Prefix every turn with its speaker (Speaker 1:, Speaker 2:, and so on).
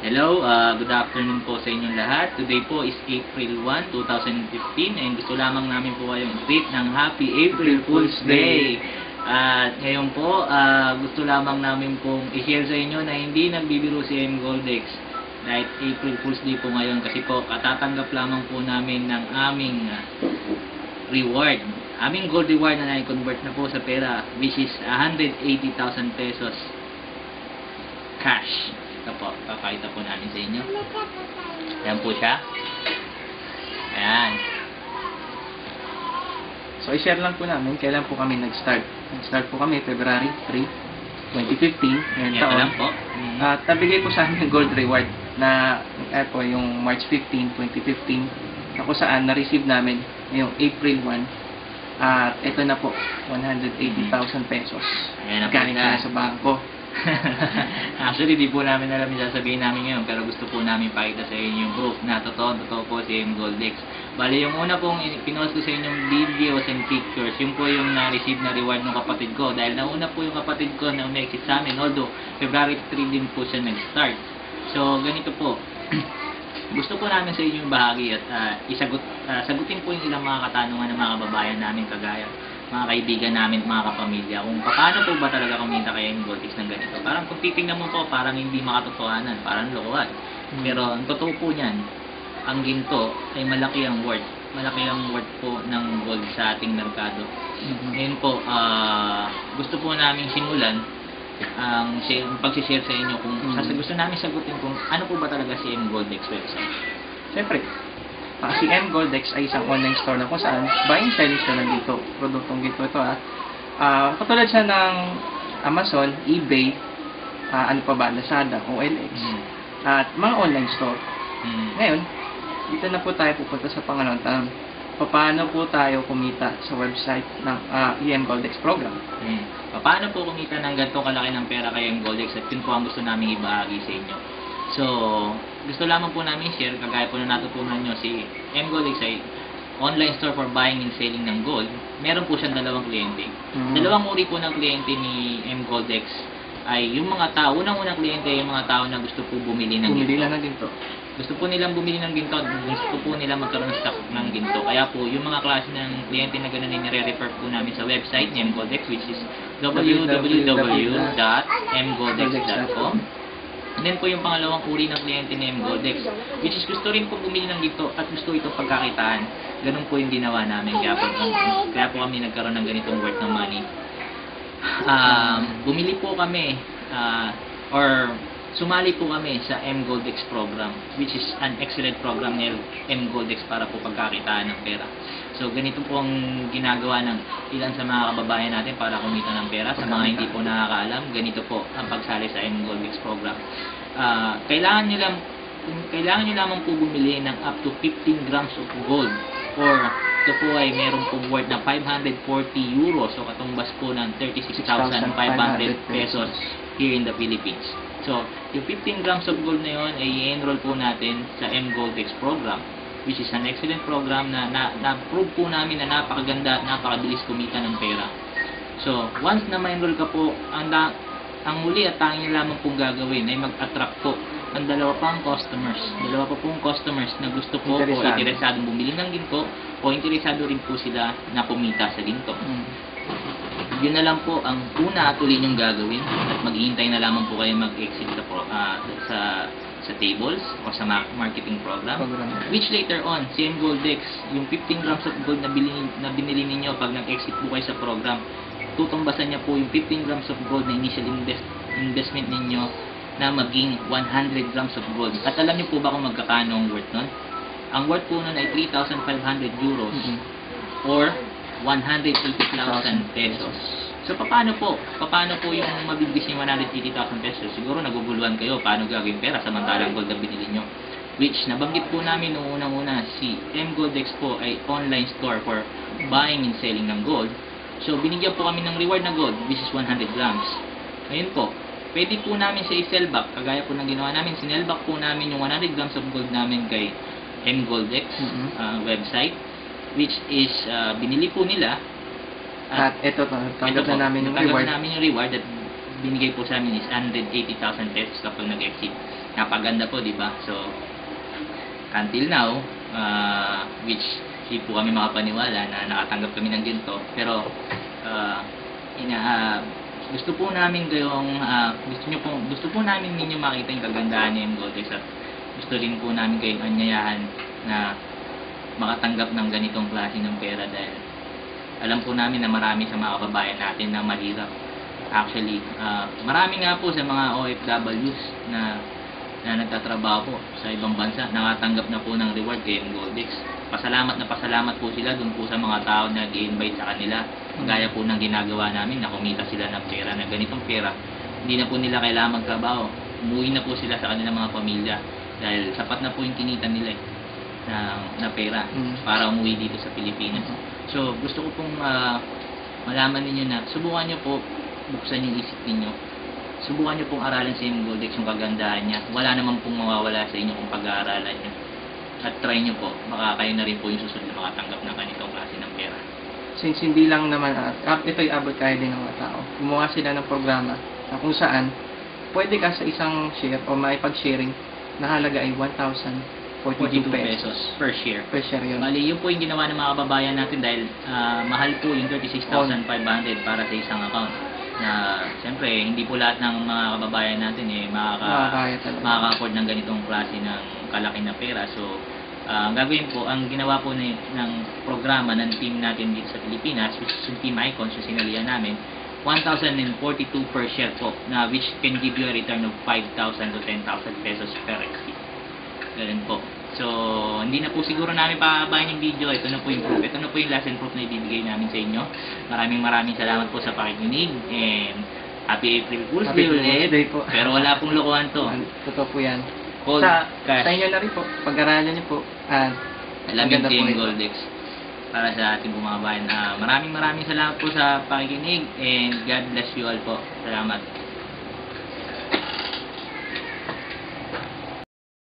Speaker 1: Hello, good afternoon po sa inyong lahat. Today po is April 1, 2015 and gusto lamang namin po kayong treat ng Happy April Fool's Day. At ngayon po, gusto lamang namin pong i-share sa inyo na hindi nagbibiro si M. Goldex dahil April Fool's Day po ngayon kasi po katatanggap lamang po namin ng aming reward. Aming gold reward na na-convert na po sa pera, which is 180,000 pesos cash. Ito po, papakita po namin sa inyo. Ayan po siya. Ayan.
Speaker 2: So, i-share lang po namin kailan po kami nag-start. Nag-start po kami February 3, 2015. Ngayon
Speaker 1: Ito
Speaker 2: taon.
Speaker 1: lang po.
Speaker 2: At nabigay po sa amin yung gold reward na po yung March 15, 2015 na kung saan na-receive namin yung April 1. At ito na po, 180,000 pesos.
Speaker 1: Ayan na po
Speaker 2: Galing
Speaker 1: siya.
Speaker 2: na sa bangko.
Speaker 1: Actually, di po namin alam yung sasabihin namin ngayon, pero gusto po namin pakita sa inyo yung proof na totoo po si M. Goldex. Bali, yung una pong pinost ko sa inyong videos and pictures, yun po yung na-receive na reward ng kapatid ko. Dahil nauna po yung kapatid ko na umexit sa amin, although February 3 din po siya nag-start. So, ganito po. Gusto po namin sa inyo yung bahagi at sagutin po yung ilang mga katanungan ng mga kababayan namin kagaya mga kaibigan namin, mga kapamilya, kung paano po ba talaga kumita kay M. Goldex ng ganito. Parang kung titingnan mo po, parang hindi makatotohanan, parang lokohan. Pero ang totoo po niyan, ang ginto ay malaki ang worth. Malaki ang worth po ng gold sa ating merkado. Ngayon po, gusto po namin simulan ang pag-share sa inyo kung gusto namin sagutin kung ano po ba talaga si M. Goldex website.
Speaker 2: Siyempre, si M. Goldex ay isang online store na kung saan buying selling siya ng ginto. Produktong ginto ito katulad siya ng Amazon, eBay, ano pa ba, Lazada, OLX, at mga online store. Ngayon, dito na po tayo pupunta sa pangalawang tanong. Paano po tayo kumita sa website ng M. Goldex program?
Speaker 1: Paano po kumita ng ganito kalaki ng pera kay M. Goldex at yun po ang gusto namin ibahagi sa inyo. So, gusto lamang po namin share, kagaya po na natutunan nyo, si M. Goldex ay online store for buying and selling ng gold. Meron po siyang dalawang kliyente. Dalawang uri po ng kliyente ni M. Goldex ay yung mga tao, unang-unang kliyente ay yung mga tao na gusto po bumili ng ginto. Gusto po nilang bumili ng ginto, gusto po nilang magkaroon ng stock ng ginto. Kaya po, yung mga klase ng kliyente na gano'n nire-refer po namin sa website ni M. Goldex, which is www.mgoldex.com. And then po yung pangalawang uri ng kliyente ni M. Goldex, which is gusto rin po bumili ng ginto at gusto itong pagkakitaan. Ganun po yung ginawa namin. Kaya po kami nagkaroon ng ganitong worth ng money. Bumili po kami or sumali po kami sa M. Goldex program, which is an excellent program ni M. Goldex para po pagkakitaan ng pera. So, ganito po ang ginagawa ng ilan sa mga kababayan natin para kumita ng pera. Sa mga hindi po nakakaalam, ganito po ang pagsali sa M. Goldex program. Kailangan nyo lamang po bumili ng up to 15 grams of gold, or ito po ay meron pong worth na 540 euros, so katumbas po ng 36,500 pesos here in the Philippines. So, yung 15 grams of gold na yun ay i-enroll po natin sa M. Goldex program, which is an excellent program na na-prove po namin na napakaganda at napakabilis kumita ng pera. So, once na ma-enroll ka po, ang huli at tanging lamang pong gagawin ay mag-attract po ang dalawa pa pong customers na gusto po o interesadong bumili ng ginto o interesado rin po sila na kumita sa ginto. Yun na lang po ang una at uli nyong gagawin at maghihintay na lamang po kayo mag-exit sa tables o sa marketing program, which later on, si M. Goldex, yung 15 grams of gold na binili ninyo pag nag-exit po kayo sa program, tutumbasan niya po yung 15 grams of gold na initial investment ninyo na maging 100 grams of gold. At alam niyo po ba kung magkakano ang worth nun? Ang worth po nun ay 3,500 euros or 180,000 pesos. So, paano po yung mabibigis yung 180,000 pesos? Siguro naguguluhan kayo, paano gagawin pera samantalang gold na binili nyo? Which, nabanggit po namin noong unang-una, si M. Goldex po ay online store for buying and selling ng gold. So, binigyan po kami ng reward na gold, which is 100 grams. Ngayon po, pwede po namin siya i-sell back, kagaya po ng ginawa namin, sinell back po namin yung 100 grams of gold namin kay M. Goldex website, which is binili po nila
Speaker 2: at ito tanggap na namin yung reward
Speaker 1: at binigay po sa amin is 180,000 pesos kapag nag-exit. Napaganda po, di ba? So, until now, which di po kami makapaniwala na nakatanggap kami ng ginto. Pero, gusto po namin kayong, gusto po namin ninyo makita yung kagandahan ng Goldex at gusto rin po namin kayong anyayahan na makatanggap ng ganitong klase ng pera dahil alam po namin na marami sa mga kababayan natin na mahirap. Actually, marami nga po sa mga OFWs na nagtatrabaho po sa ibang bansa, nakatanggap na po ng reward kay Goldex. Pasalamat po sila dun po sa mga tao na i-invite sa kanila. Gaya po ng ginagawa namin na kumita sila ng pera, na ganitong pera. Hindi na po nila kailangan magtrabaho. Umuwi na po sila sa kanilang mga pamilya dahil sapat na po yung kinita nila na pera para umuwi dito sa Pilipinas. So, gusto ko pong malaman ninyo na subukan nyo po, buksan yung isip ninyo. Subukan nyo pong aralin sa inyong Goldex yung kagandahan niya. Wala naman pong mawawala sa inyo kung pag-aaralan nyo. At try nyo po, baka kayo na rin po yung susunod na makatanggap ng ganitong klase ng pera.
Speaker 2: Since hindi lang naman, ito'y abot kaya din ng mga tao. Gumawa sila ng programa na kung saan pwede ka sa isang share o maipag-sharing na halaga ay 1,042 pesos
Speaker 1: per share.
Speaker 2: Per share yun.
Speaker 1: Bali, yun po yung ginawa ng mga kababayan natin dahil mahal po yung 36,500 para sa isang account. Na siyempre, hindi po lahat ng mga kababayan natin makaka-afford ng ganitong klase ng kalaki na pera. So, ang gagawin po, ang ginawa po ng programa ng team natin dito sa Pilipinas, which is yung Team Icons, yung sinalihan namin, 1,042 per share po, na which can give you a return of 5,000 to 10,000 pesos per exit. Ganun po. So, hindi na po siguro namin pababayan yung video. Ito na po yung proof. Ito na po yung lesson proof na ibibigay namin sa inyo. Maraming salamat po sa pakikinig. And happy April Fool's Day ulit. Pero wala pong lokohan to.
Speaker 2: Totoo po yan.
Speaker 1: Cold cash.
Speaker 2: Sa inyo na rin po. Pag-aralan niyo po.
Speaker 1: Alamin po yung Goldex para sa ating mga kabayan. Maraming salamat po sa pakikinig. And God bless you all po. Salamat.